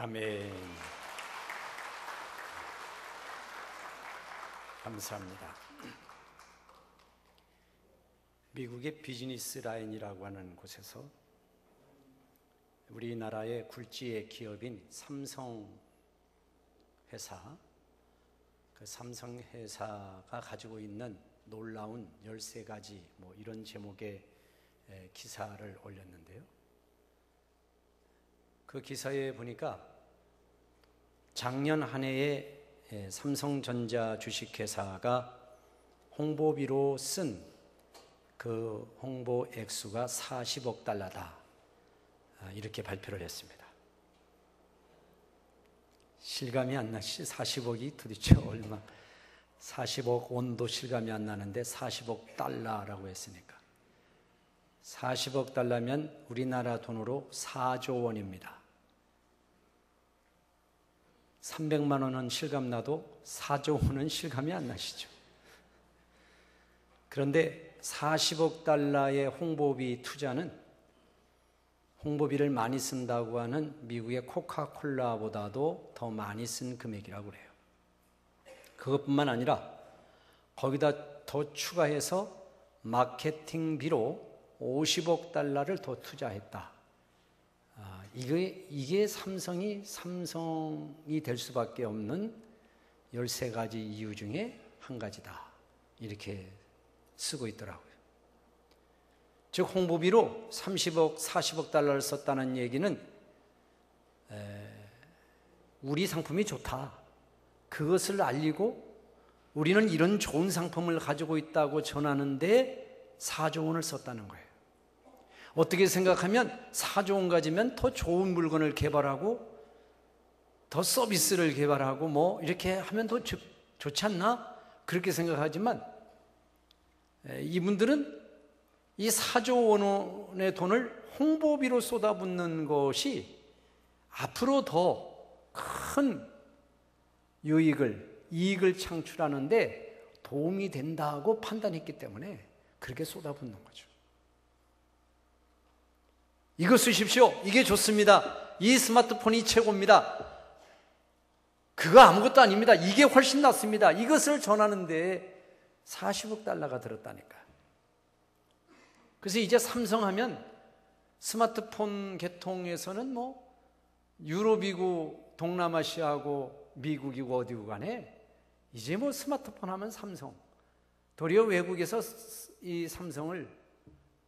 아멘. 감사합니다. 미국의 비즈니스 라인이라고 하는 곳에서 우리나라의 굴지의 기업인 삼성 회사, 그 삼성 회사가 가지고 있는 놀라운 13가지 이런 제목의 기사를 올렸는데요. 그 기사에 보니까 작년 한 해에 삼성전자 주식회사가 홍보비로 쓴 그 홍보 액수가 40억 달러다, 이렇게 발표를 했습니다. 실감이 안 나시? 40억이 도대체 얼마? 40억 원도 실감이 안 나는데 40억 달러라고 했으니까 40억 달러면 우리나라 돈으로 4조 원입니다. 300만 원은 실감나도 4조 원은 실감이 안 나시죠. 그런데 40억 달러의 홍보비 투자는 홍보비를 많이 쓴다고 하는 미국의 코카콜라보다도 더 많이 쓴 금액이라고 그래요. 그것뿐만 아니라 거기다 더 추가해서 마케팅비로 50억 달러를 더 투자했다. 이게 삼성이 될 수밖에 없는 13가지 이유 중에 한 가지다, 이렇게 쓰고 있더라고요. 즉 홍보비로 30억, 40억 달러를 썼다는 얘기는 우리 상품이 좋다, 그것을 알리고 우리는 이런 좋은 상품을 가지고 있다고 전하는데 4조 원을 썼다는 거예요. 어떻게 생각하면 4조 원 가지면 더 좋은 물건을 개발하고 더 서비스를 개발하고 이렇게 하면 더 좋지 않나? 그렇게 생각하지만 이분들은 이 4조 원의 돈을 홍보비로 쏟아붓는 것이 앞으로 더 큰 이익을 창출하는데 도움이 된다고 판단했기 때문에 그렇게 쏟아붓는 거죠. 이거 쓰십시오. 이게 좋습니다. 이 스마트폰이 최고입니다. 그거 아무것도 아닙니다. 이게 훨씬 낫습니다. 이것을 전하는데 40억 달러가 들었다니까. 그래서 이제 삼성하면 스마트폰 계통에서는 유럽이고 동남아시아고 미국이고 어디고 간에 이제 스마트폰 하면 삼성, 도리어 외국에서 이 삼성을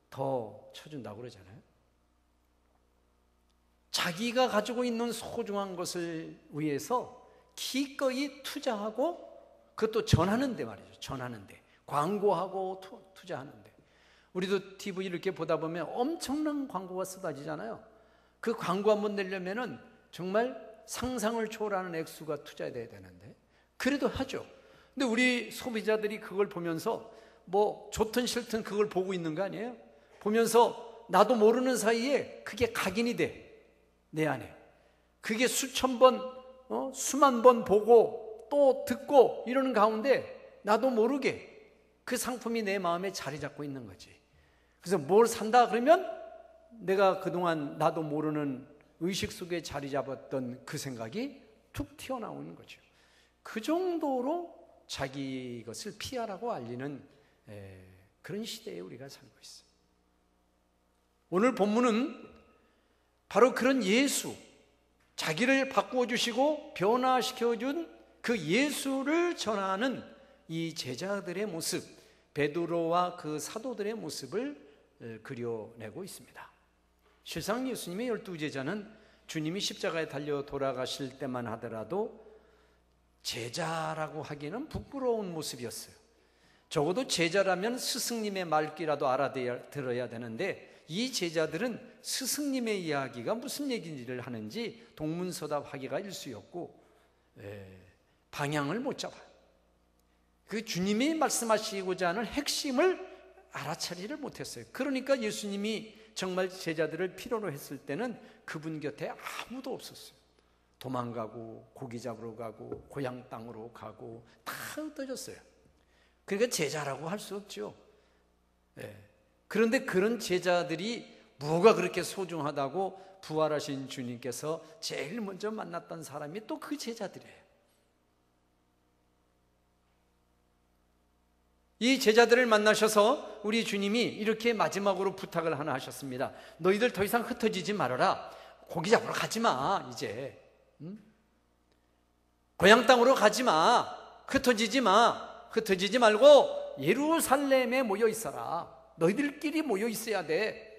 더 쳐준다고 그러잖아요. 자기가 가지고 있는 소중한 것을 위해서 기꺼이 투자하고 그것도 전하는데 말이죠. 전하는데 광고하고 투자하는데, 우리도 TV 이렇게 보다 보면 엄청난 광고가 쏟아지잖아요. 그 광고 한번 내려면은 정말 상상을 초월하는 액수가 투자돼야 되는데 그래도 하죠. 근데 우리 소비자들이 그걸 보면서 좋든 싫든 그걸 보고 있는 거 아니에요? 보면서 나도 모르는 사이에 그게 각인이 돼, 내 안에. 그게 수천 번, 수만 번 보고 또 듣고 이러는 가운데 나도 모르게 그 상품이 내 마음에 자리 잡고 있는 거지. 그래서 뭘 산다 그러면 내가 그동안 나도 모르는 의식 속에 자리 잡았던 그 생각이 툭 튀어나오는 거죠. 그 정도로 자기 것을 피하라고 알리는 그런 시대에 우리가 살고 있어요. 오늘 본문은 바로 그런 예수, 자기를 바꾸어 주시고 변화시켜 준 그 예수를 전하는 이 제자들의 모습, 베드로와 그 사도들의 모습을 그려내고 있습니다. 실상 예수님의 12제자는 주님이 십자가에 달려 돌아가실 때만 하더라도 제자라고 하기는 부끄러운 모습이었어요. 적어도 제자라면 스승님의 말귀라도 알아들어야 되는데 이 제자들은 스승님의 이야기가 무슨 얘기를 하는지 동문서답하기가 일쑤였고 방향을 못 잡아요. 그 주님이 말씀하시고자 하는 핵심을 알아차리를 못했어요. 그러니까 예수님이 정말 제자들을 필요로 했을 때는 그분 곁에 아무도 없었어요. 도망가고 고기 잡으러 가고 고향 땅으로 가고 다 흩어졌어요. 그러니까 제자라고 할 수 없죠. 그런데 그런 제자들이 뭐가 그렇게 소중하다고 부활하신 주님께서 제일 먼저 만났던 사람이 또 그 제자들이에요. 이 제자들을 만나셔서 우리 주님이 이렇게 마지막으로 부탁을 하나 하셨습니다. 너희들 더 이상 흩어지지 말아라. 고기 잡으러 가지 마. 이제 고향 땅으로 가지 마. 흩어지지 마. 흩어지지 말고 예루살렘에 모여 있어라. 너희들끼리 모여 있어야 돼.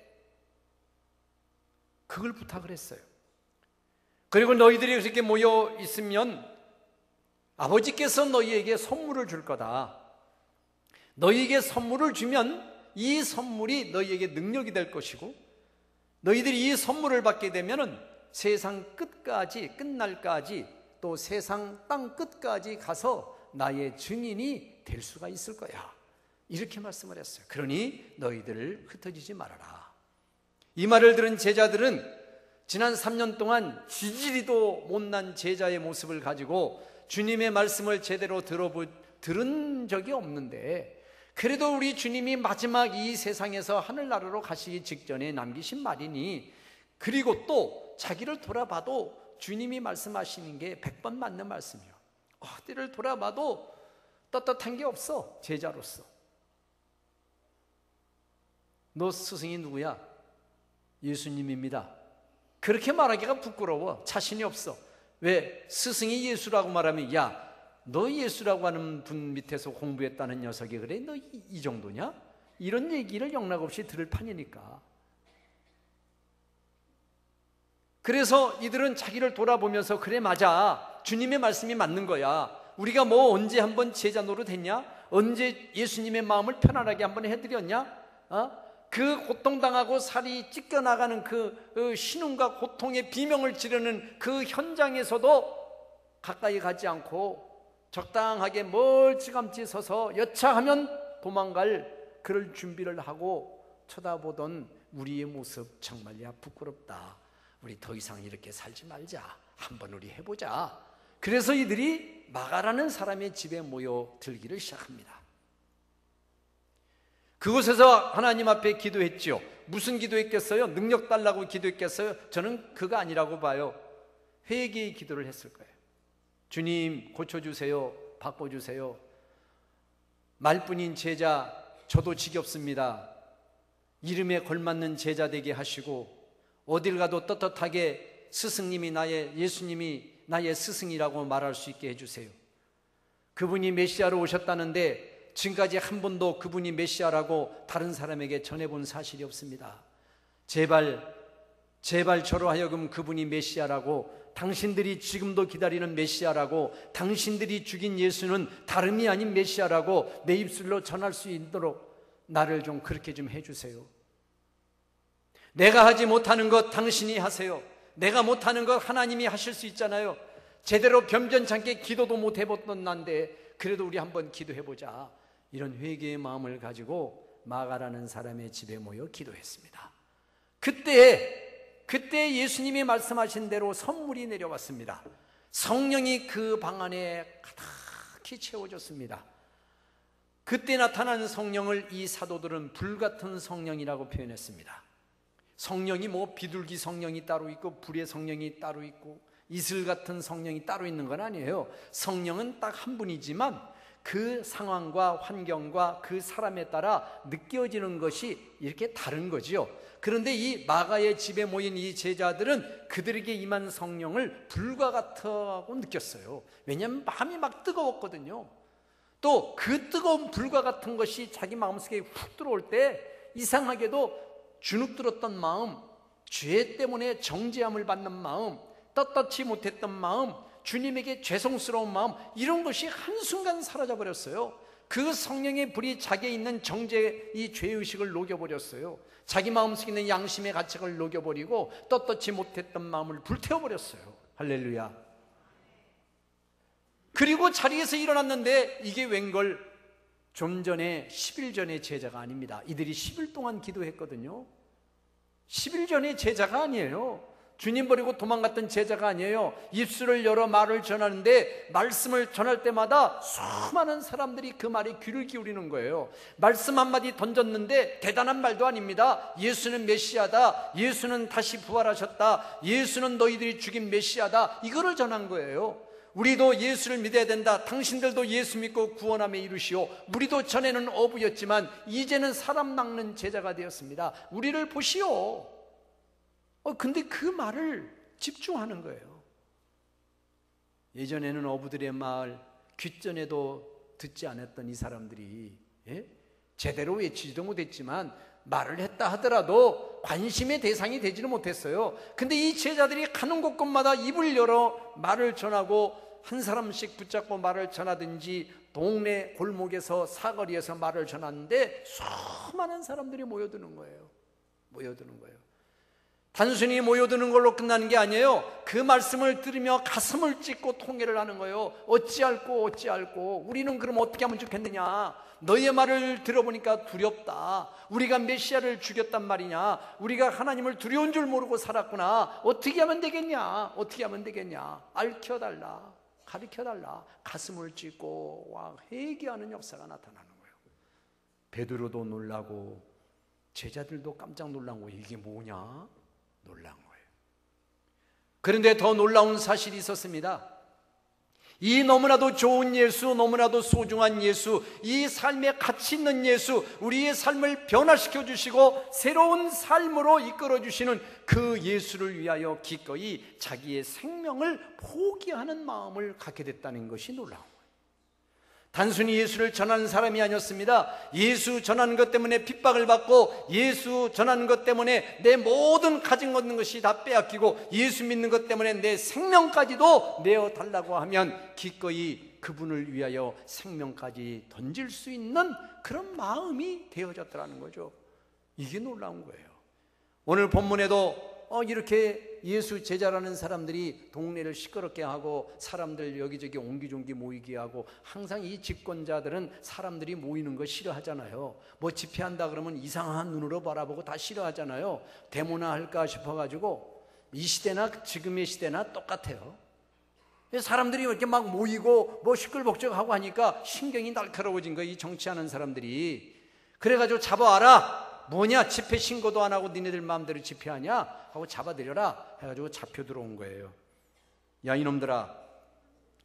그걸 부탁을 했어요. 그리고 너희들이 그렇게 모여 있으면 아버지께서 너희에게 선물을 줄 거다. 너희에게 선물을 주면 이 선물이 너희에게 능력이 될 것이고, 너희들이 이 선물을 받게 되면 세상 끝까지, 끝날까지, 또 세상 땅 끝까지 가서 나의 증인이 될 수가 있을 거야. 이렇게 말씀을 했어요. 그러니 너희들을 흩어지지 말아라. 이 말을 들은 제자들은 지난 3년 동안 지지리도 못난 제자의 모습을 가지고 주님의 말씀을 제대로 들은 적이 없는데, 그래도 우리 주님이 마지막 이 세상에서 하늘나라로 가시기 직전에 남기신 말이니, 그리고 또 자기를 돌아봐도 주님이 말씀하시는 게 100번 맞는 말씀이에요. 어디를 돌아봐도 떳떳한 게 없어. 제자로서 너 스승이 누구야? 예수님입니다. 그렇게 말하기가 부끄러워. 자신이 없어. 왜? 스승이 예수라고 말하면, 야, 너 예수라고 하는 분 밑에서 공부했다는 녀석이 그래? 너 이 정도냐? 이런 얘기를 영락없이 들을 판이니까. 그래서 이들은 자기를 돌아보면서, 그래, 맞아, 주님의 말씀이 맞는 거야. 우리가 뭐 언제 한번 제자 노릇했냐? 언제 예수님의 마음을 편안하게 한번 해드렸냐? 그 고통당하고 살이 찢겨나가는 그 신음과 고통의 비명을 지르는 그 현장에서도 가까이 가지 않고 적당하게 멀찌감치 서서 여차하면 도망갈 그럴 준비를 하고 쳐다보던 우리의 모습, 정말야 부끄럽다. 우리 더 이상 이렇게 살지 말자. 한번 우리 해보자. 그래서 이들이 마가라는 사람의 집에 모여들기를 시작합니다. 그곳에서 하나님 앞에 기도했지요. 무슨 기도했겠어요? 능력 달라고 기도했겠어요? 저는 그거 아니라고 봐요. 회개의 기도를 했을 거예요. 주님, 고쳐주세요. 바꿔주세요. 말뿐인 제자 저도 지겹습니다. 이름에 걸맞는 제자 되게 하시고, 어딜 가도 떳떳하게 스승님이 예수님이 나의 스승이라고 말할 수 있게 해주세요. 그분이 메시아로 오셨다는데 지금까지 한 번도 그분이 메시아라고 다른 사람에게 전해본 사실이 없습니다. 제발 저로 하여금 그분이 메시아라고, 당신들이 지금도 기다리는 메시아라고, 당신들이 죽인 예수는 다름이 아닌 메시아라고 내 입술로 전할 수 있도록 나를 좀 그렇게 좀 해주세요. 내가 하지 못하는 것 당신이 하세요. 내가 못하는 것 하나님이 하실 수 있잖아요. 제대로 변변찮게 기도도 못 해봤던 난데 그래도 우리 한번 기도해보자. 이런 회개의 마음을 가지고 마가라는 사람의 집에 모여 기도했습니다. 그때 예수님이 말씀하신 대로 선물이 내려왔습니다. 성령이 그 방 안에 가득히 채워졌습니다. 그때 나타난 성령을 이 사도들은 불같은 성령이라고 표현했습니다. 성령이 뭐 비둘기 성령이 따로 있고 불의 성령이 따로 있고 이슬 같은 성령이 따로 있는 건 아니에요. 성령은 딱 한 분이지만 그 상황과 환경과 그 사람에 따라 느껴지는 것이 이렇게 다른 거지요. 그런데 이 마가의 집에 모인 이 제자들은 그들에게 임한 성령을 불과 같다고 느꼈어요. 왜냐하면 마음이 막 뜨거웠거든요. 또 그 뜨거운 불과 같은 것이 자기 마음속에 훅 들어올 때 이상하게도 주눅들었던 마음, 죄 때문에 정죄함을 받는 마음, 떳떳지 못했던 마음, 주님에게 죄송스러운 마음, 이런 것이 한순간 사라져버렸어요. 그 성령의 불이 자기에 있는 정죄, 이 죄의식을 녹여버렸어요. 자기 마음속에 있는 양심의 가책을 녹여버리고 떳떳지 못했던 마음을 불태워버렸어요. 할렐루야. 그리고 자리에서 일어났는데 이게 웬걸, 좀 전에 10일 전의 제자가 아닙니다. 이들이 10일 동안 기도했거든요. 10일 전의 제자가 아니에요. 주님 버리고 도망갔던 제자가 아니에요. 입술을 열어 말을 전하는데 말씀을 전할 때마다 수많은 사람들이 그 말에 귀를 기울이는 거예요. 말씀 한마디 던졌는데 대단한 말도 아닙니다. 예수는 메시아다, 예수는 다시 부활하셨다, 예수는 너희들이 죽인 메시아다, 이거를 전한 거예요. 우리도 예수를 믿어야 된다, 당신들도 예수 믿고 구원함에 이르시오. 우리도 전에는 어부였지만 이제는 사람 낚는 제자가 되었습니다. 우리를 보시오. 근데 그 말을 집중하는 거예요. 예전에는 어부들의 말 귓전에도 듣지 않았던 이 사람들이 제대로 외치지도 못했지만 말을 했다 하더라도 관심의 대상이 되지는 못했어요. 근데 이 제자들이 가는 곳곳마다 입을 열어 말을 전하고 한 사람씩 붙잡고 말을 전하든지 동네 골목에서 사거리에서 말을 전하는데 수많은 사람들이 모여드는 거예요. 단순히 모여드는 걸로 끝나는 게 아니에요. 그 말씀을 들으며 가슴을 찢고 통회를 하는 거예요. 어찌할꼬 우리는 그럼 어떻게 하면 좋겠느냐. 너희의 말을 들어보니까 두렵다. 우리가 메시아를 죽였단 말이냐. 우리가 하나님을 두려운 줄 모르고 살았구나. 어떻게 하면 되겠냐. 알려달라, 가르쳐달라. 가슴을 찢고 회개하는 역사가 나타나는 거예요. 베드로도 놀라고 제자들도 깜짝 놀란 거예요. 이게 뭐냐? 놀란 거예요. 그런데 더 놀라운 사실이 있었습니다. 이 너무나도 좋은 예수, 너무나도 소중한 예수, 이 삶에 가치 있는 예수, 우리의 삶을 변화시켜 주시고 새로운 삶으로 이끌어 주시는 그 예수를 위하여 기꺼이 자기의 생명을 포기하는 마음을 갖게 됐다는 것이 놀라운 거예요. 단순히 예수를 전하는 사람이 아니었습니다. 예수 전하는 것 때문에 핍박을 받고, 예수 전하는 것 때문에 내 모든 가진 것이 다 빼앗기고, 예수 믿는 것 때문에 내 생명까지도 내어달라고 하면 기꺼이 그분을 위하여 생명까지 던질 수 있는 그런 마음이 되어졌더라는 거죠. 이게 놀라운 거예요. 오늘 본문에도 이렇게 예수 제자라는 사람들이 동네를 시끄럽게 하고 사람들 여기저기 옹기종기 모이게 하고, 항상 이 집권자들은 사람들이 모이는 거 싫어하잖아요. 뭐 집회한다 그러면 이상한 눈으로 바라보고 다 싫어하잖아요. 데모나 할까 싶어가지고. 이 시대나 지금의 시대나 똑같아요. 사람들이 이렇게 막 모이고 뭐 시끌벅적하고 하니까 신경이 날카로워진 거예요, 이 정치하는 사람들이. 그래가지고 잡아와라. 뭐냐, 집회 신고도 안 하고 니네들 마음대로 집회하냐 하고 잡아들여라 해가지고 잡혀 들어온 거예요. 야, 이놈들아,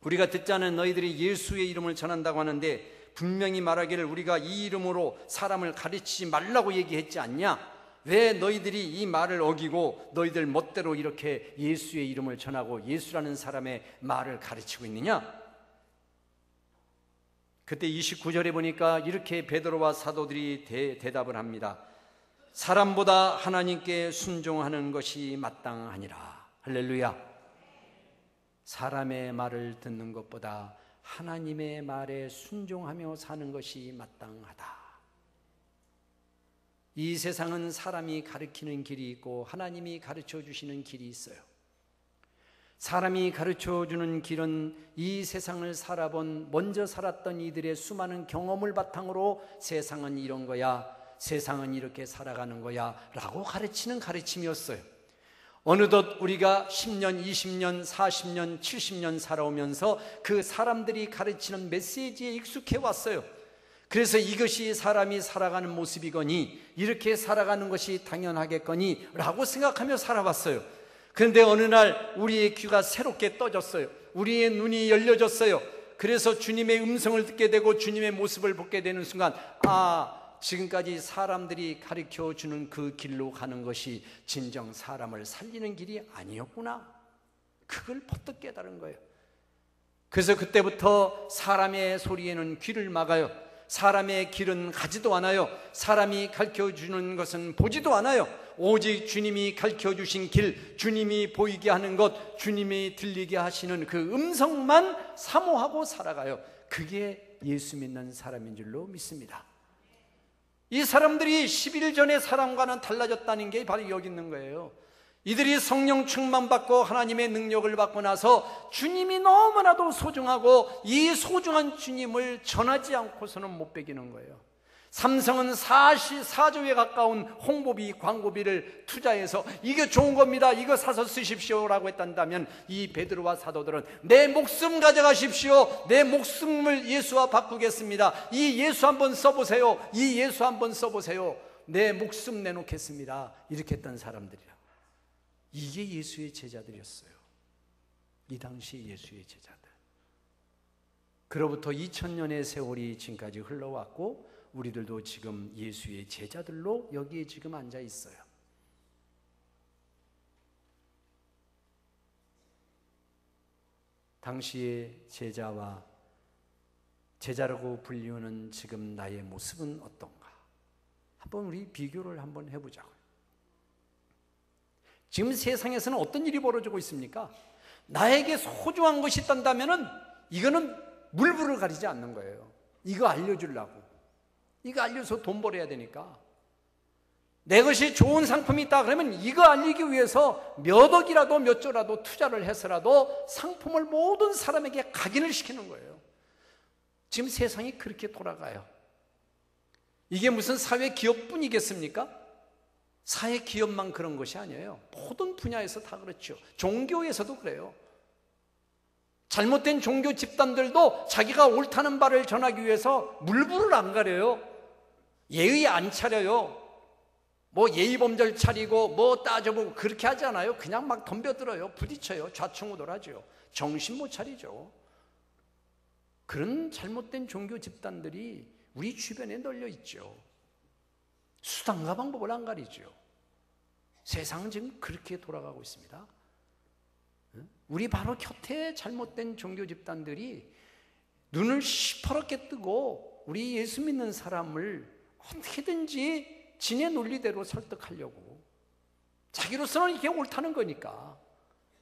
우리가 듣자는 너희들이 예수의 이름을 전한다고 하는데 분명히 말하기를 우리가 이 이름으로 사람을 가르치지 말라고 얘기했지 않냐? 왜 너희들이 이 말을 어기고 너희들 멋대로 이렇게 예수의 이름을 전하고 예수라는 사람의 말을 가르치고 있느냐? 그때 29절에 보니까 이렇게 베드로와 사도들이 대답을 합니다. 사람보다 하나님께 순종하는 것이 마땅하니라. 할렐루야. 사람의 말을 듣는 것보다 하나님의 말에 순종하며 사는 것이 마땅하다. 이 세상은 사람이 가르치는 길이 있고 하나님이 가르쳐 주시는 길이 있어요. 사람이 가르쳐 주는 길은 이 세상을 살아본, 먼저 살았던 이들의 수많은 경험을 바탕으로 세상은 이런 거야, 세상은 이렇게 살아가는 거야 라고 가르치는 가르침이었어요. 어느덧 우리가 10년, 20년, 40년, 70년 살아오면서 그 사람들이 가르치는 메시지에 익숙해 왔어요. 그래서 이것이 사람이 살아가는 모습이거니, 이렇게 살아가는 것이 당연하겠거니 라고 생각하며 살아왔어요. 그런데 어느 날 우리의 귀가 새롭게 떠졌어요. 우리의 눈이 열려졌어요. 그래서 주님의 음성을 듣게 되고 주님의 모습을 보게 되는 순간, 지금까지 사람들이 가르쳐주는 그 길로 가는 것이 진정 사람을 살리는 길이 아니었구나. 그걸 퍼뜩 깨달은 거예요. 그래서 그때부터 사람의 소리에는 귀를 막아요. 사람의 길은 가지도 않아요. 사람이 가르쳐주는 것은 보지도 않아요. 오직 주님이 가르쳐주신 길, 주님이 보이게 하는 것, 주님이 들리게 하시는 그 음성만 사모하고 살아가요. 그게 예수 믿는 사람인 줄로 믿습니다. 이 사람들이 10일 전의 사람과는 달라졌다는 게 바로 여기 있는 거예요. 이들이 성령 충만받고 하나님의 능력을 받고 나서 주님이 너무나도 소중하고 이 소중한 주님을 전하지 않고서는 못 배기는 거예요. 삼성은 44조에 가까운 홍보비, 광고비를 투자해서 이게 좋은 겁니다, 이거 사서 쓰십시오라고 했단다면 이 베드로와 사도들은 내 목숨 가져가십시오, 내 목숨을 예수와 바꾸겠습니다, 이 예수 한번 써보세요, 이 예수 한번 써보세요, 내 목숨 내놓겠습니다, 이렇게 했던 사람들이라. 이게 예수의 제자들이었어요. 이 당시 예수의 제자들. 그로부터 2000년의 세월이 지금까지 흘러왔고 우리들도 지금 예수의 제자들로 여기에 지금 앉아 있어요. 당시의 제자와 제자라고 불리우는 지금 나의 모습은 어떤가? 한번 우리 비교를 한번 해보자고요. 지금 세상에서는 어떤 일이 벌어지고 있습니까? 나에게 소중한 것이 있단다면은 이거는 물불을 가리지 않는 거예요. 이거 알려주려고. 이거 알려서 돈 벌어야 되니까. 내 것이 좋은 상품이 있다 그러면 이거 알리기 위해서 몇 억이라도 몇 조라도 투자를 해서라도 상품을 모든 사람에게 각인을 시키는 거예요. 지금 세상이 그렇게 돌아가요. 이게 무슨 사회 기업뿐이겠습니까? 사회 기업만 그런 것이 아니에요. 모든 분야에서 다 그렇죠. 종교에서도 그래요. 잘못된 종교 집단들도 자기가 옳다는 바를 전하기 위해서 물불을 안 가려요. 예의 안 차려요. 뭐 예의범절 차리고 뭐 따져보고 그렇게 하지 않아요. 그냥 막 덤벼들어요. 부딪혀요. 좌충우돌하죠. 정신 못 차리죠. 그런 잘못된 종교 집단들이 우리 주변에 널려 있죠. 수단과 방법을 안 가리죠. 세상은 지금 그렇게 돌아가고 있습니다. 우리 바로 곁에 잘못된 종교 집단들이 눈을 시퍼렇게 뜨고 우리 예수 믿는 사람을 어떻게든지 지네 논리대로 설득하려고, 자기로서는 이게 옳다는 거니까,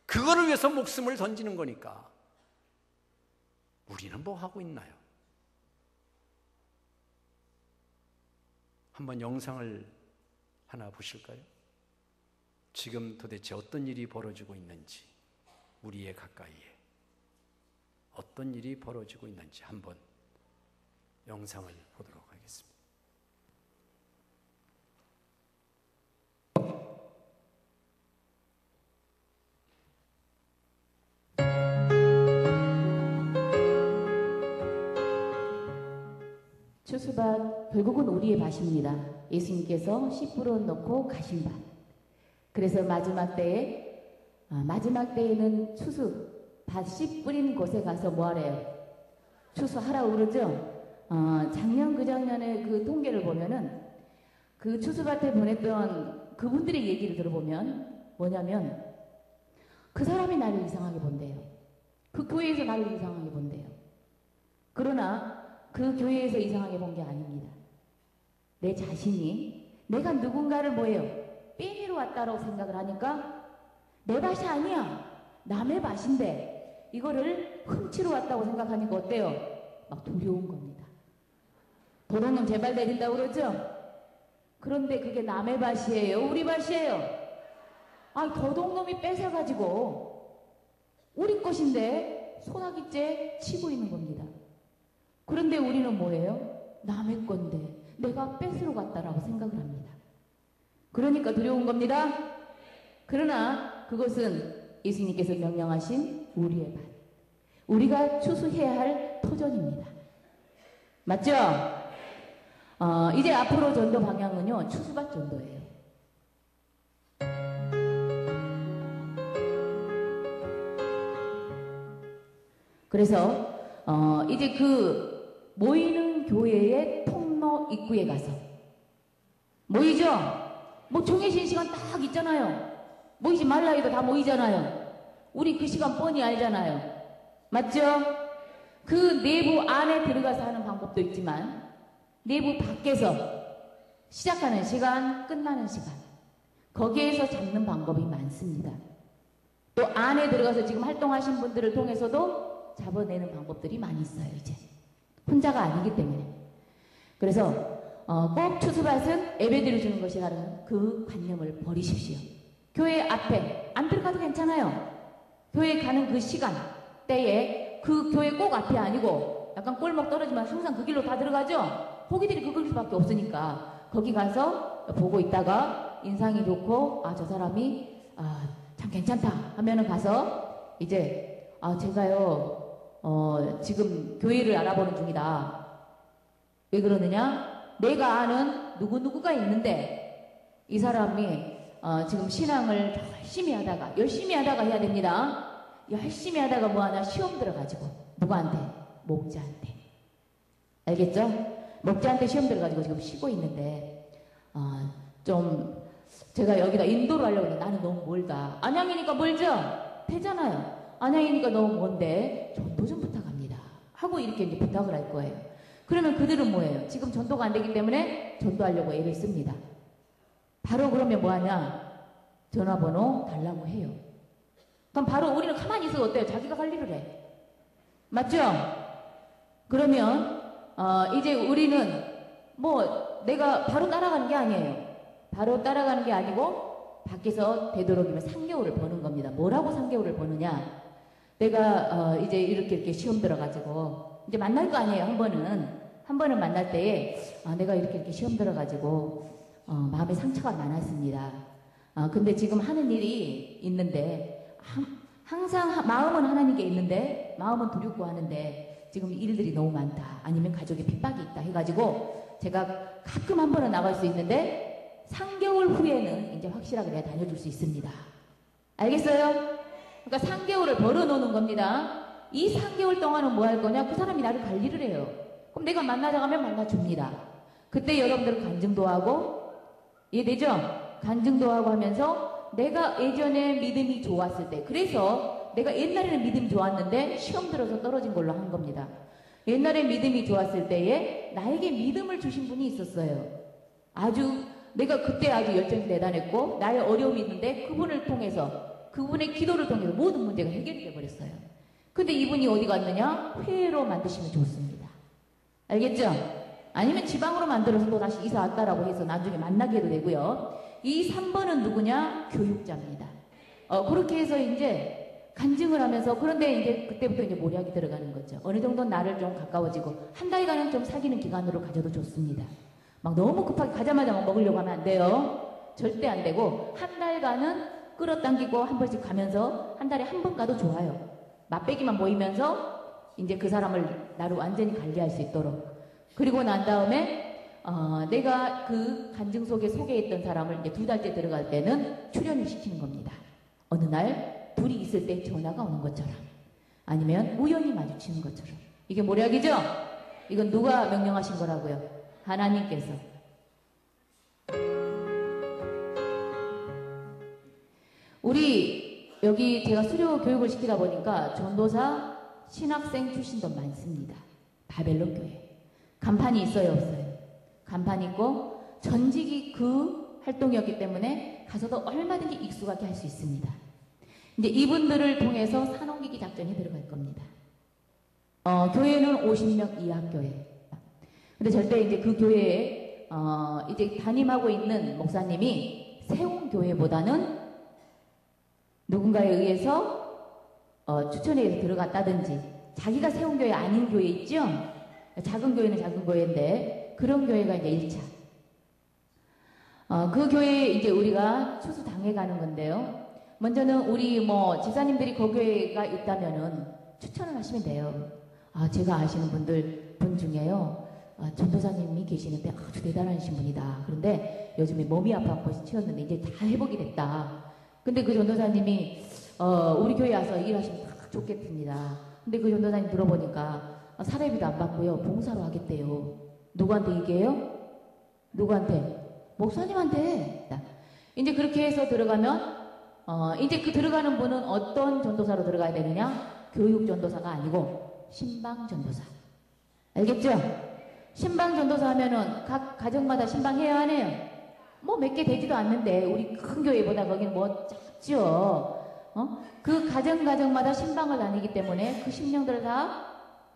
그거를 위해서 목숨을 던지는 거니까. 우리는 뭐 하고 있나요? 한번 영상을 하나 보실까요? 지금 도대체 어떤 일이 벌어지고 있는지, 우리의 가까이에 어떤 일이 벌어지고 있는지 한번 영상을 보도록 하겠습니다. 추수밭, 결국은 우리의 밭입니다. 예수님께서 씨 뿌려 놓고 가신 밭. 그래서 마지막 때에는 밭 씨 뿌린 곳에 가서 뭐 하래요? 추수하라고 그러죠? 작년 그 작년에 그 통계를 보면은 그 추수밭에 보냈던 그분들의 얘기를 들어보면 뭐냐면 그 사람이 나를 이상하게 본대요. 그 교회에서 나를 이상하게 본대요. 그러나 그 교회에서 이상하게 본 게 아닙니다. 내 자신이 내가 누군가를 뭐예요? 빼내러 왔다라고 생각을 하니까 내 밭이 아니야. 남의 밭인데 이거를 훔치러 왔다고 생각하니까 어때요? 막 두려운 겁니다. 도둑놈 제발 내린다고 그러죠? 그런데 그게 남의 밭이에요? 우리 밭이에요? 도둑놈이 뺏어가지고 우리 것인데 소나기째 치고 있는 겁니다. 그런데 우리는 뭐예요? 남의 건데 내가 뺏으러 갔다라고 생각을 합니다. 그러니까 두려운 겁니다. 그러나 그것은 예수님께서 명령하신 우리의 밭, 우리가 추수해야 할 토전입니다. 맞죠? 이제 앞으로 전도 방향은요, 추수밭 전도예요. 그래서 이제 그 모이는 교회의 통로 입구에 가서 모이죠? 뭐 정해진 시간 딱 있잖아요. 모이지 말라 해도 다 모이잖아요. 우리 그 시간 뻔히 알잖아요. 맞죠? 그 내부 안에 들어가서 하는 방법도 있지만 내부 밖에서 시작하는 시간, 끝나는 시간, 거기에서 잡는 방법이 많습니다. 또 안에 들어가서 지금 활동하신 분들을 통해서도 잡아내는 방법들이 많이 있어요. 이제 혼자가 아니기 때문에. 그래서 꼭 추수밭은 예배드려 주는 것이라는 그 관념을 버리십시오. 교회 앞에 안 들어가도 괜찮아요. 교회 가는 그 시간 때에 그 교회 꼭 앞이 아니고 약간 꼴목 떨어지면 항상 그 길로 다 들어가죠. 포기들이 그걸 수밖에 없으니까 거기 가서 보고 있다가 인상이 좋고 저 사람이 참 괜찮다 하면은 가서 이제 제가요 지금 교회를 알아보는 중이다. 왜 그러느냐? 내가 아는 누구누구가 있는데 이 사람이 지금 신앙을 열심히 하다가 해야 됩니다. 열심히 하다가 뭐하나 시험 들어가지고 누구한테? 목자한테. 알겠죠? 목자한테 시험 들어가지고 지금 쉬고 있는데 좀 제가 여기다 인도를 하려고 했는데 나는 너무 멀다. 안양이니까 멀죠? 되잖아요. 안양이니까 너무 먼데 전도 좀 부탁합니다 하고 이렇게 이제 부탁을 할 거예요. 그러면 그들은 뭐예요? 지금 전도가 안 되기 때문에 전도하려고 애를 씁니다. 바로 그러면 뭐하냐? 전화번호 달라고 해요. 그럼 바로 우리는 가만히 있어도 어때요? 자기가 갈 일을 해. 맞죠? 그러면 이제 우리는 뭐 내가 바로 따라가는 게 아니에요. 바로 따라가는 게 아니고 밖에서 되도록이면 3개월을 버는 겁니다. 뭐라고 3개월을 버느냐? 내가 이제 이렇게 시험 들어가지고 이제 만날 거 아니에요. 한 번은 만날 때에 내가 이렇게 시험 들어가지고 마음에 상처가 많았습니다. 근데 지금 하는 일이 있는데 항상 마음은 하나님께 있는데 마음은 두렵고 하는데 지금 일들이 너무 많다. 아니면 가족에 핍박이 있다 해가지고 제가 가끔 한 번은 나갈 수 있는데 3개월 후에는 이제 확실하게 내가 다녀줄 수 있습니다. 알겠어요? 그러니까 3개월을 벌어놓는 겁니다. 이 3개월 동안은 뭐 할 거냐? 그 사람이 나를 관리를 해요. 그럼 내가 만나자고 하면 만나줍니다. 그때 여러분들은 간증도 하고 이해되죠? 간증도 하고 하면서 내가 예전에 믿음이 좋았을 때 그래서 내가 옛날에는 믿음이 좋았는데 시험 들어서 떨어진 걸로 한 겁니다. 옛날에 믿음이 좋았을 때에 나에게 믿음을 주신 분이 있었어요. 내가 그때 아주 열정이 대단했고 나의 어려움이 있는데 그분을 통해서 그분의 기도를 통해서 모든 문제가 해결이 되어버렸어요. 근데 이분이 어디 갔느냐? 회로 만드시면 좋습니다. 알겠죠? 아니면 지방으로 만들어서 또 다시 이사 왔다라고 해서 나중에 만나게 해도 되고요. 이 3번은 누구냐? 교육자입니다. 그렇게 해서 이제 간증을 하면서 그런데 이제 그때부터 이제 모략이 들어가는 거죠. 어느 정도 나를 좀 가까워지고 한 달간은 좀 사귀는 기간으로 가져도 좋습니다. 막 너무 급하게 가자마자 막 먹으려고 하면 안 돼요. 절대 안 되고 한 달간은 끌어당기고 한 번씩 가면서 한 달에 한 번 가도 좋아요. 맛배기만 모이면서 이제 그 사람을 나를 완전히 관리할 수 있도록. 그리고 난 다음에 내가 그 간증 속에 소개했던 사람을 이제 2달째 들어갈 때는 출연을 시키는 겁니다. 어느 날 둘이 있을 때 전화가 오는 것처럼 아니면 우연히 마주치는 것처럼. 이게 모략이죠? 이건 누가 명령하신 거라고요? 하나님께서. 우리 여기 제가 수료 교육을 시키다 보니까 전도사 신학생 출신도 많습니다. 바벨론 교회. 간판이 있어요, 없어요? 간판이 있고 전직이 그 활동이었기 때문에 가서도 얼마든지 익숙하게 할 수 있습니다. 이제 이분들을 통해서 산업기기 작전에 들어갈 겁니다. 교회는 50명 이하 교회. 근데 절대 이제 그 교회에 이제 담임하고 있는 목사님이 세운 교회보다는 누군가에 의해서 추천에 의해서 들어갔다든지 자기가 세운 교회 아닌 교회 있죠? 작은 교회는 작은 교회인데 그런 교회가 이제 1차. 그 교회에 이제 우리가 추수 당해가는 건데요. 먼저는 우리 집사님들이 그 교회가 있다면은 추천을 하시면 돼요. 제가 아시는 분 중에요. 전도사님이 계시는데 아주 대단하신 분이다. 그런데 요즘에 몸이 아파서 치웠는데 이제 다 회복이 됐다. 근데 그 전도사님이 우리 교회 와서 일하시면 딱 좋겠습니다. 근데 그 전도사님 들어보니까 사례비도 안 받고요. 봉사로 하겠대요. 누구한테 얘기해요? 누구한테? 목사님한테. 이제 그렇게 해서 들어가면 이제 그 들어가는 분은 어떤 전도사로 들어가야 되느냐? 교육 전도사가 아니고 신방 전도사. 알겠죠? 신방 전도사 하면은 각 가정마다 신방해야 하네요. 몇 개 되지도 않는데 우리 큰 교회보다 거기는 작죠. 그 가정마다 신방을 다니기 때문에 그 심령들을 다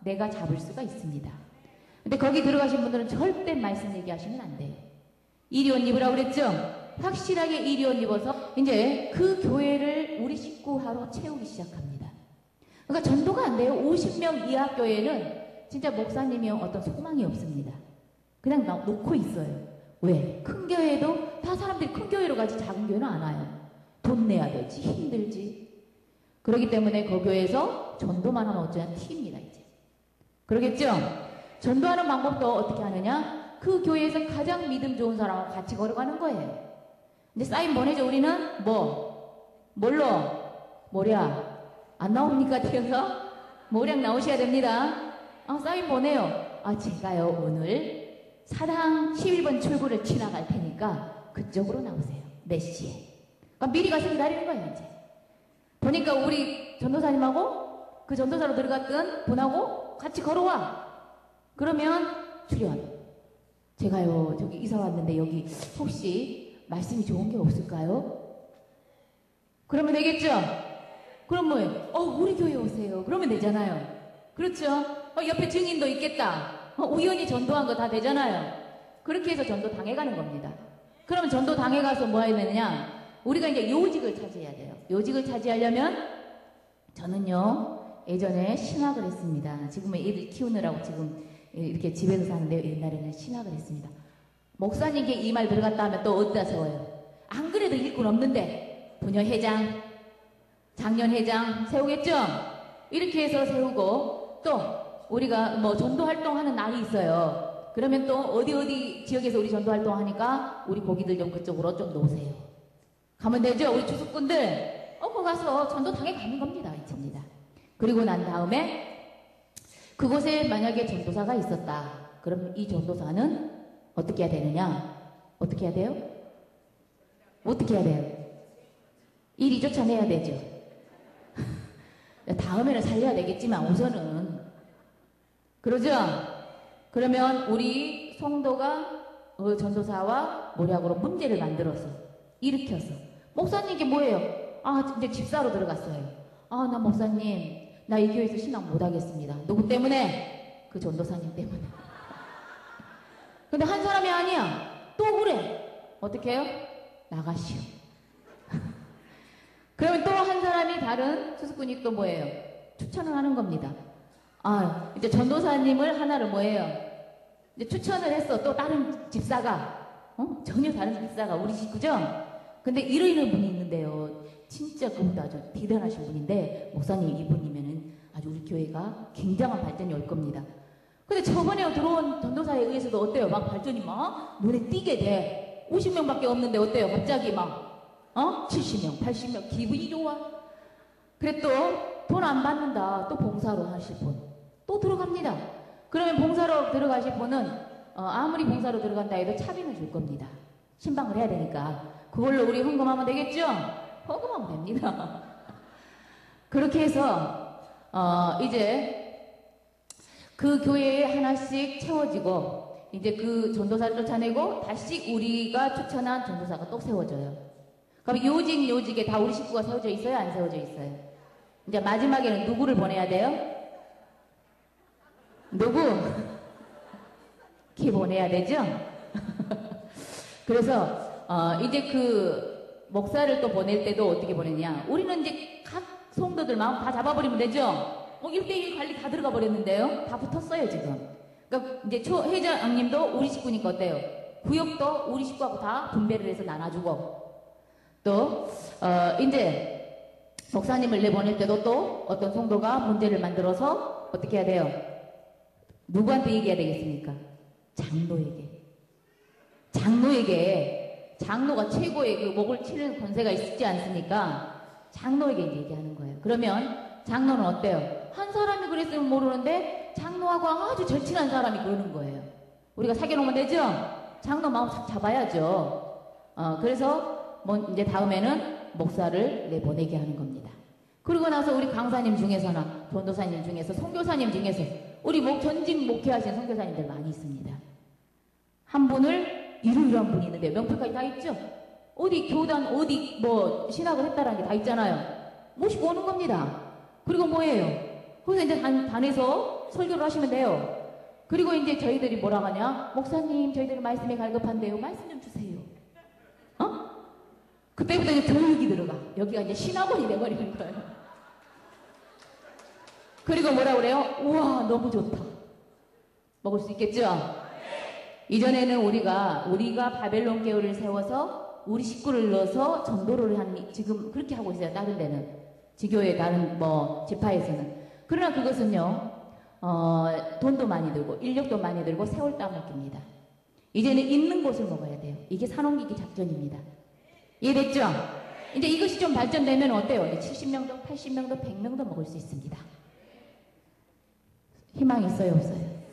내가 잡을 수가 있습니다. 근데 거기 들어가신 분들은 절대 말씀 얘기하시면 안 돼요. 이리 옷 입으라고 그랬죠? 확실하게 이리 옷 입어서 이제 그 교회를 우리 식구하러 채우기 시작합니다. 그러니까 전도가 안 돼요. 50명 이하 교회는 진짜 목사님이 어떤 소망이 없습니다. 그냥 놓고 있어요. 왜? 큰 교회도 다 사람들이 큰 교회로 가지 작은 교회는 안 와요. 돈 내야 되지, 힘들지. 그렇기 때문에 그 교회에서 전도만 하면 어쩌냐 팁니다 이제. 그러겠죠? 전도하는 방법도 어떻게 하느냐? 그 교회에서 가장 믿음 좋은 사람하고 같이 걸어가는 거예요. 이제 사인 보내죠. 우리는 뭘로? 모략. 안 나옵니까? 뒤에서? 모략 나오셔야 됩니다. 사인 보내요. 제가요 오늘 사당 11번 출구를 지나갈 테니까 그쪽으로 나오세요. 몇 시에? 그러니까 미리 가서 기다리는 거예요 이제. 보니까 우리 전도사님하고 그 전도사로 들어갔던 분하고 같이 걸어와. 그러면 출연. 제가요 저기 이사 왔는데 여기 혹시 말씀이 좋은 게 없을까요? 그러면 되겠죠? 그럼 뭐예요? 우리 교회 오세요. 그러면 되잖아요. 그렇죠? 옆에 증인도 있겠다. 우연히 전도한 거 다 되잖아요. 그렇게 해서 전도 당해가는 겁니다. 그러면 전도 당해가서 뭐 해야 되느냐? 우리가 이제 요직을 차지해야 돼요. 요직을 차지하려면 저는요 예전에 신학을 했습니다. 지금은 애들 키우느라고 지금 이렇게 집에서 사는데 옛날에는 신학을 했습니다. 목사님께 이 말 들어갔다 하면 또 어디다 세워요? 안 그래도 일꾼 없는데 부녀회장, 장년회장 세우겠죠? 이렇게 해서 세우고 또 우리가 뭐 전도활동하는 날이 있어요. 그러면 또 어디 지역에서 우리 전도활동하니까 우리 고기들 좀 그쪽으로 좀 놓으세요. 가면 되죠? 우리 주수꾼들 거기 가서 전도 당해 가는 겁니다. 이겁니다. 그리고 난 다음에 그곳에 만약에 전도사가 있었다. 그러면 이 전도사는 어떻게 해야 되느냐? 어떻게 해야 돼요? 어떻게 해야 돼요? 일이 쫓아내야 되죠. 다음에는 살려야 되겠지만 우선은 그러죠? 그러면 우리 성도가 전도사와 모략으로 문제를 만들어서 일으켜서 목사님께 뭐예요? 이제 집사로 들어갔어요. 나 목사님 나 이 교회에서 신앙 못하겠습니다. 누구 때문에? 그 전도사님 때문에. 근데 한 사람이 아니야. 또 그래. 어떻게 해요? 나가시오. 그러면 또 한 사람이 다른 수수꾼이 또 뭐예요? 추천을 하는 겁니다. 이제 전도사님을 하나를 뭐예요? 이제 추천을 했어. 또 다른 집사가. 전혀 다른 집사가 우리 식구죠? 근데 이런 분이 있는데요. 진짜 그분도 아주 대단하신 분인데 목사님 이분이면은 아주 우리 교회가 굉장한 발전이 올 겁니다. 근데 저번에 들어온 전도사에 의해서도 어때요? 막 발전이 막 눈에 띄게 돼. 50명밖에 없는데 어때요? 갑자기 막 70명, 80명 기분이 좋아. 그래 또 돈 안 받는다. 또 봉사로 하실 분 또 들어갑니다. 그러면 봉사로 들어가실 분은 아무리 봉사로 들어간다 해도 차비는 줄 겁니다. 신방을 해야 되니까 그걸로 우리 헌금하면 되겠죠? 헌금하면 됩니다. 그렇게 해서 이제 그 교회에 하나씩 채워지고 이제 그 전도사를 쫓아내고 다시 우리가 추천한 전도사가 또 세워져요. 그럼 요직에 다 우리 식구가 세워져 있어요? 안 세워져 있어요? 이제 마지막에는 누구를 보내야 돼요? 누구? 키 보내야 되죠? 그래서 이제 그 목사를 또 보낼 때도 어떻게 보내냐? 우리는 이제 각 성도들 마음 다 잡아버리면 되죠? 1대1 관리 다 들어가 버렸는데요. 다 붙었어요 지금. 그러니까 이제 회장님도 우리 식구니까 어때요? 구역도 우리 식구하고 다 분배를 해서 나눠주고 또 이제 목사님을 내보낼 때도 또 어떤 성도가 문제를 만들어서 어떻게 해야 돼요? 누구한테 얘기해야 되겠습니까? 장로에게 장로가 최고의 그 목을 치는 권세가 있지 않습니까? 장로에게 이제 얘기하는 거예요. 그러면 장로는 어때요? 한 사람이 그랬으면 모르는데 장로하고 아주 절친한 사람이 그러는 거예요. 우리가 사귀어놓으면 되죠? 장로 마음 싹 잡아야죠. 그래서 뭐 이제 다음에는 목사를 내보내게 하는 겁니다. 그러고 나서 우리 강사님 중에서나 전도사님 중에서 선교사님 중에서 우리 전직 목회하신 선교사님들 많이 있습니다. 한 분을 이루이루한 분이 있는데 명패까지 다 있죠? 어디 교단 어디 뭐 신학을 했다라는 게 다 있잖아요. 모시고 오는 겁니다. 그리고 뭐예요? 거기서 이제 단에서 설교를 하시면 돼요. 그리고 이제 저희들이 뭐라고 하냐? 목사님 저희들이 말씀에 갈급한데요. 말씀 좀 주세요. 그때부터 이제 교육이 들어가. 여기가 이제 신학원이 돼버리는 거예요. 그리고 뭐라 그래요? 우와 너무 좋다. 먹을 수 있겠죠? 이전에는 우리가 바벨론 계율을 세워서 우리 식구를 넣어서 전도를 하는, 지금 그렇게 하고 있어요. 다른 데는, 지교의 다른 지파에서는. 그러나 그것은요, 돈도 많이 들고 인력도 많이 들고 세월도 안 먹힙니다. 이제는 있는 곳을 먹어야 돼요. 이게 산옮기기 작전입니다. 이해됐죠? 이제 이것이 좀 발전되면 어때요? 70명도, 80명도, 100명도 먹을 수 있습니다. 희망 있어요, 없어요?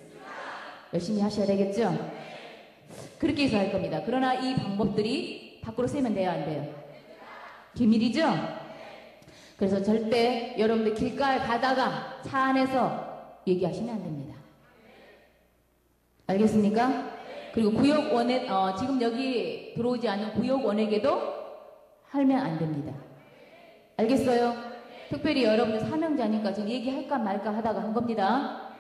열심히 하셔야 되겠죠? 그렇게 해서 할 겁니다. 그러나 이 방법들이 밖으로 세면 돼요, 안 돼요? 비밀이죠? 그래서 절대 여러분들 길가에 가다가 차 안에서 얘기하시면 안 됩니다. 알겠습니까? 그리고 구역원에, 지금 여기 들어오지 않는 구역원에게도 하면 안 됩니다. 알겠어요? 특별히 여러분들 사명자니까 지금 얘기할까 말까 하다가 한 겁니다.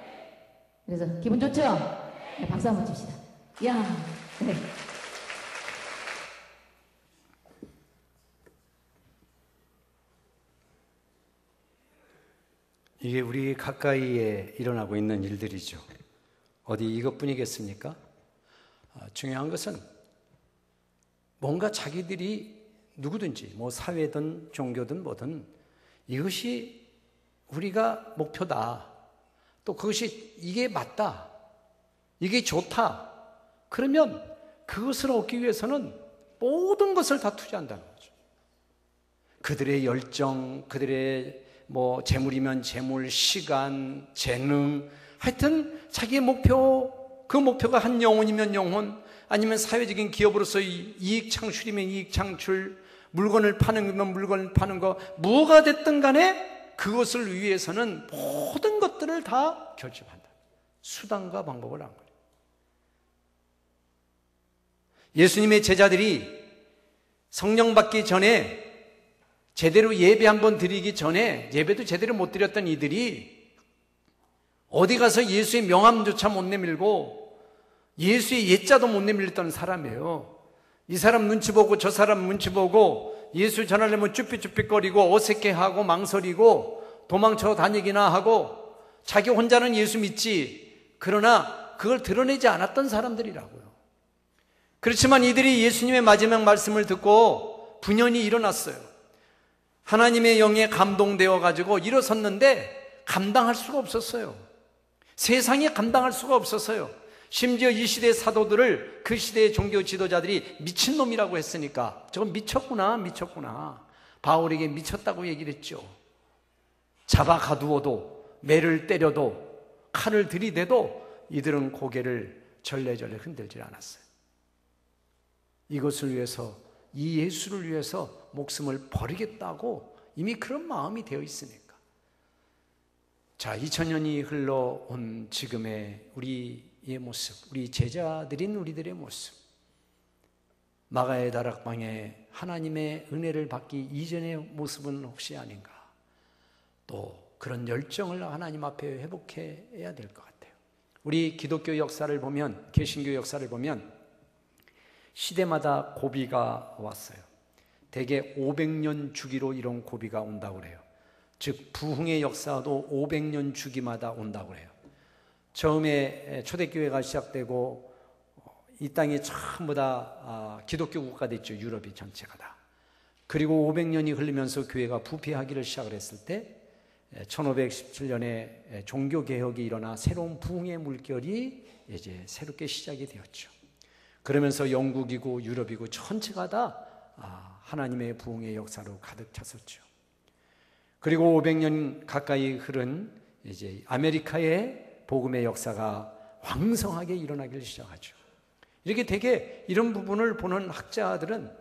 그래서 기분 좋죠? 네, 박수 한번 칩시다. 야, 네. 이게 우리 가까이에 일어나고 있는 일들이죠. 어디 이것뿐이겠습니까? 중요한 것은 뭔가 자기들이 누구든지 뭐 사회든 종교든 뭐든 이것이 우리가 목표다. 또 그것이 이게 맞다. 이게 좋다. 그러면 그것을 얻기 위해서는 모든 것을 다 투자한다는 거죠. 그들의 열정, 그들의 뭐 재물이면 재물, 시간, 재능, 하여튼 자기의 목표, 그 목표가 한 영혼이면 영혼, 아니면 사회적인 기업으로서 이익 창출이면 이익 창출, 물건을 파는 거면 물건을 파는 거, 뭐가 됐든 간에 그것을 위해서는 모든 것들을 다 결집한다. 수단과 방법을 안 거예요. 예수님의 제자들이 성령 받기 전에 제대로 예배 한번 드리기 전에 예배도 제대로 못 드렸던 이들이 어디 가서 예수의 명함조차 못 내밀고 예수의 예자도 못 내밀던 사람이에요. 이 사람 눈치 보고 저 사람 눈치 보고 예수 전하려면 쭈삣쭈삣거리고 어색해하고 망설이고 도망쳐 다니기나 하고 자기 혼자는 예수 믿지, 그러나 그걸 드러내지 않았던 사람들이라고요. 그렇지만 이들이 예수님의 마지막 말씀을 듣고 분연히 일어났어요. 하나님의 영에 감동되어 가지고 일어섰는데 감당할 수가 없었어요. 세상에 감당할 수가 없었어요. 심지어 이 시대의 사도들을 그 시대의 종교 지도자들이 미친놈이라고 했으니까 저건 미쳤구나. 바울에게 미쳤다고 얘기를 했죠. 잡아 가두어도, 매를 때려도, 칼을 들이대도 이들은 고개를 절레절레 흔들지 않았어요. 이것을 위해서, 이 예수를 위해서 목숨을 버리겠다고 이미 그런 마음이 되어 있으니까. 자, 2000년이 흘러온 지금의 우리의 모습, 우리 제자들인 우리들의 모습, 마가의 다락방에 하나님의 은혜를 받기 이전의 모습은 혹시 아닌가? 또 그런 열정을 하나님 앞에 회복해야 될 것 같아요. 우리 기독교 역사를 보면, 개신교 역사를 보면 시대마다 고비가 왔어요. 대개 500년 주기로 이런 고비가 온다고 그래요. 즉 부흥의 역사도 500년 주기마다 온다고 그래요. 처음에 초대교회가 시작되고 이 땅이 전부 다 기독교 국가가 됐죠. 유럽이 전체가 다. 그리고 500년이 흐르면서 교회가 부패하기를 시작을 했을 때 1517년에 종교개혁이 일어나 새로운 부흥의 물결이 이제 새롭게 시작이 되었죠. 그러면서 영국이고 유럽이고 전체가 다 하나님의 부흥의 역사로 가득 찼었죠. 그리고 500년 가까이 흐른 이제 아메리카의 복음의 역사가 왕성하게 일어나기 시작하죠. 이렇게 되게 이런 부분을 보는 학자들은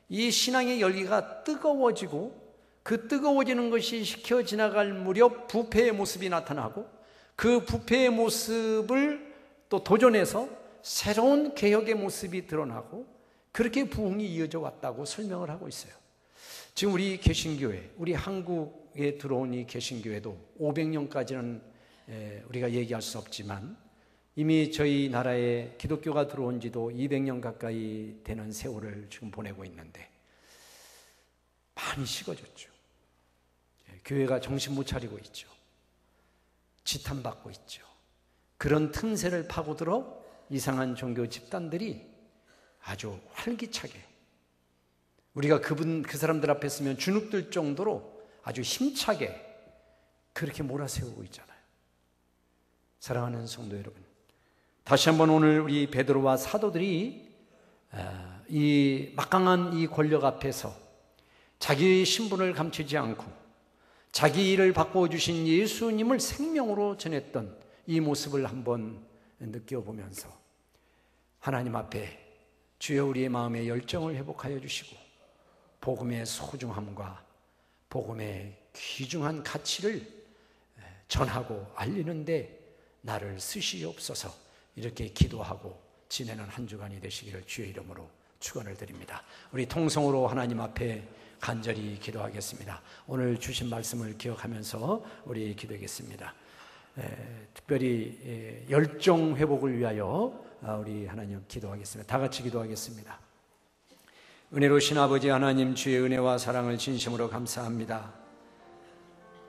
이 신앙의 열기가 뜨거워지고 그 뜨거워지는 것이 식혀 지나갈 무렵 부패의 모습이 나타나고 그 부패의 모습을 또 도전해서 새로운 개혁의 모습이 드러나고 그렇게 부흥이 이어져 왔다고 설명을 하고 있어요. 지금 우리 개신교회, 우리 한국에 들어온 이 개신교회도 500년까지는 우리가 얘기할 수 없지만 이미 저희 나라에 기독교가 들어온 지도 200년 가까이 되는 세월을 지금 보내고 있는데 많이 식어졌죠. 교회가 정신 못 차리고 있죠. 지탄받고 있죠. 그런 틈새를 파고들어 이상한 종교 집단들이 아주 활기차게, 우리가 그 사람들 앞에 서면 주눅들 정도로 아주 힘차게 그렇게 몰아세우고 있잖아요. 사랑하는 성도 여러분, 다시 한번 오늘 우리 베드로와 사도들이 이 막강한 이 권력 앞에서 자기 신분을 감추지 않고 자기 일을 바꿔주신 예수님을 생명으로 전했던 이 모습을 한번 느껴보면서 하나님 앞에 주여 우리의 마음의 열정을 회복하여 주시고 복음의 소중함과 복음의 귀중한 가치를 전하고 알리는데 나를 쓰시옵소서, 이렇게 기도하고 지내는 한 주간이 되시기를 주의 이름으로 축원을 드립니다. 우리 통성으로 하나님 앞에 간절히 기도하겠습니다. 오늘 주신 말씀을 기억하면서 우리 기도하겠습니다. 특별히 열정 회복을 위하여 우리 하나님 기도하겠습니다. 다 같이 기도하겠습니다. 은혜로우신 아버지 하나님, 주의 은혜와 사랑을 진심으로 감사합니다.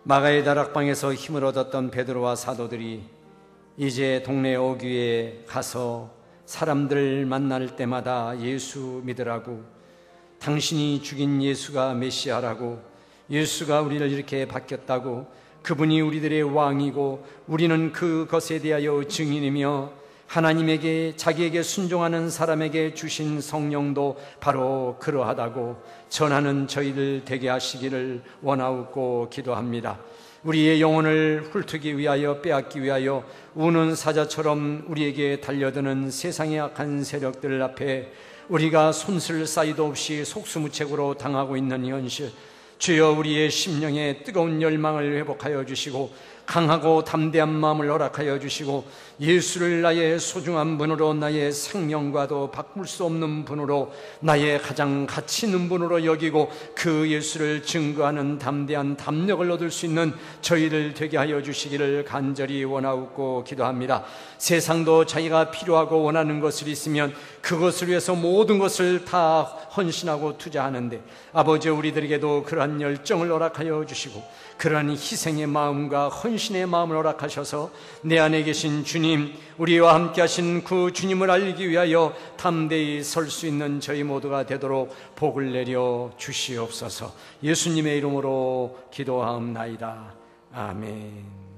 마가의 다락방에서 힘을 얻었던 베드로와 사도들이 이제 동네 어귀에 가서 사람들 만날 때마다 예수 믿으라고, 당신이 죽인 예수가 메시아라고, 예수가 우리를 이렇게 바뀌었다고, 그분이 우리들의 왕이고 우리는 그것에 대하여 증인이며 하나님에게, 자기에게 순종하는 사람에게 주신 성령도 바로 그러하다고 전하는 저희들 되게 하시기를 원하옵고 기도합니다. 우리의 영혼을 훑기 위하여, 빼앗기 위하여 우는 사자처럼 우리에게 달려드는 세상의 악한 세력들 앞에 우리가 손쓸 사이도 없이 속수무책으로 당하고 있는 현실, 주여 우리의 심령에 뜨거운 열망을 회복하여 주시고 강하고 담대한 마음을 허락하여 주시고 예수를 나의 소중한 분으로, 나의 생명과도 바꿀 수 없는 분으로, 나의 가장 가치 있는 분으로 여기고 그 예수를 증거하는 담대한 담력을 얻을 수 있는 저희를 되게 하여 주시기를 간절히 원하옵고 기도합니다. 세상도 자기가 필요하고 원하는 것을 있으면 그것을 위해서 모든 것을 다 헌신하고 투자하는데, 아버지 우리들에게도 그러한 열정을 허락하여 주시고 그러한 희생의 마음과 헌신의 마음을 허락하셔서 내 안에 계신 주님, 우리와 함께 하신 그 주님을 알리기 위하여 담대히 설 수 있는 저희 모두가 되도록 복을 내려 주시옵소서. 예수님의 이름으로 기도하옵나이다. 아멘.